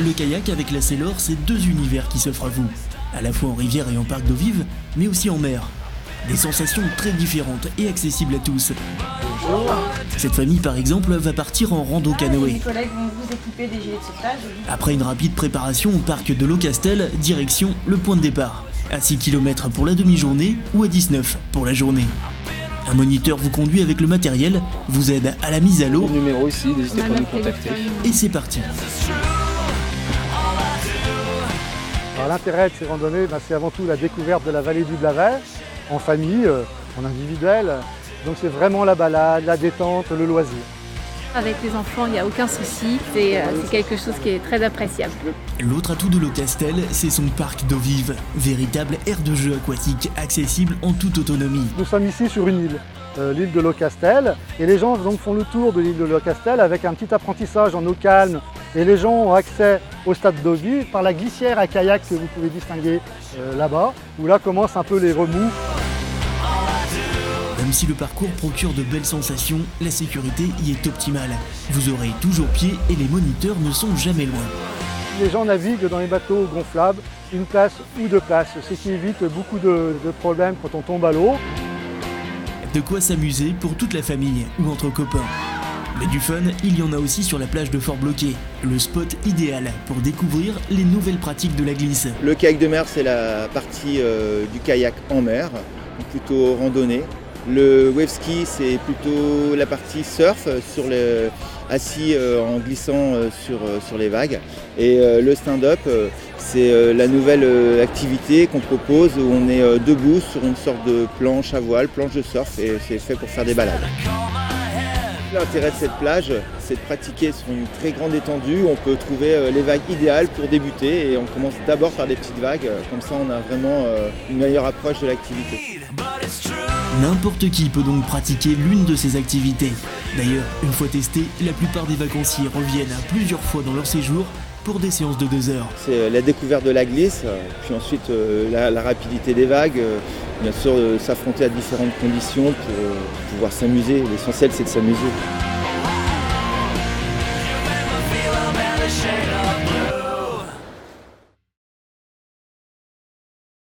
Le kayak avec la Sailor, c'est deux univers qui s'offrent à vous. À la fois en rivière et en parc d'eau vive, mais aussi en mer. Des sensations très différentes et accessibles à tous. Bonjour. Cette famille, par exemple, va partir en rando canoë. Mes collègues vont vous équiper des gilets de sauvetage. Après une rapide préparation au parc de Locastel, direction le point de départ. À 6 km pour la demi-journée ou à 19 pour la journée. Un moniteur vous conduit avec le matériel, vous aide à la mise à l'eau. Le numéro ici, n'hésitez pas à nous contacter. Et c'est parti. Alors, l'intérêt de ces randonnées, c'est avant tout la découverte de la vallée du Blavet, en famille, en individuel. Donc c'est vraiment la balade, la détente, le loisir. Avec les enfants, il n'y a aucun souci, c'est quelque chose qui est très appréciable. L'autre atout de Locastel, c'est son parc d'eau vive. Véritable aire de jeu aquatique, accessible en toute autonomie. Nous sommes ici sur une île, l'île de Locastel, et les gens donc, font le tour de l'île de Locastel avec un petit apprentissage en eau calme. Et les gens ont accès au stade d'eau vive par la glissière à kayak que vous pouvez distinguer là-bas, où là commencent un peu les remous. Même si le parcours procure de belles sensations, la sécurité y est optimale. Vous aurez toujours pied et les moniteurs ne sont jamais loin. Les gens naviguent dans les bateaux gonflables, une place ou deux places, ce qui évite beaucoup de problèmes quand on tombe à l'eau. De quoi s'amuser pour toute la famille ou entre copains. Mais du fun, il y en a aussi sur la plage de Fort-Bloquet, le spot idéal pour découvrir les nouvelles pratiques de la glisse. Le kayak de mer, c'est la partie du kayak en mer, plutôt randonnée. Le wave ski, c'est plutôt la partie surf, assis en glissant sur les vagues. Et le stand-up, c'est la nouvelle activité qu'on propose où on est debout sur une sorte de planche à voile, planche de surf, et c'est fait pour faire des balades. L'intérêt de cette plage, c'est de pratiquer sur une très grande étendue. On peut trouver les vagues idéales pour débuter et on commence d'abord par des petites vagues. Comme ça, on a vraiment une meilleure approche de l'activité. N'importe qui peut donc pratiquer l'une de ces activités. D'ailleurs, une fois testé, la plupart des vacanciers reviennent plusieurs fois dans leur séjour pour des séances de 2 heures. C'est la découverte de la glisse, puis ensuite la rapidité des vagues. Bien sûr, s'affronter à différentes conditions pour pouvoir s'amuser. L'essentiel, c'est de s'amuser.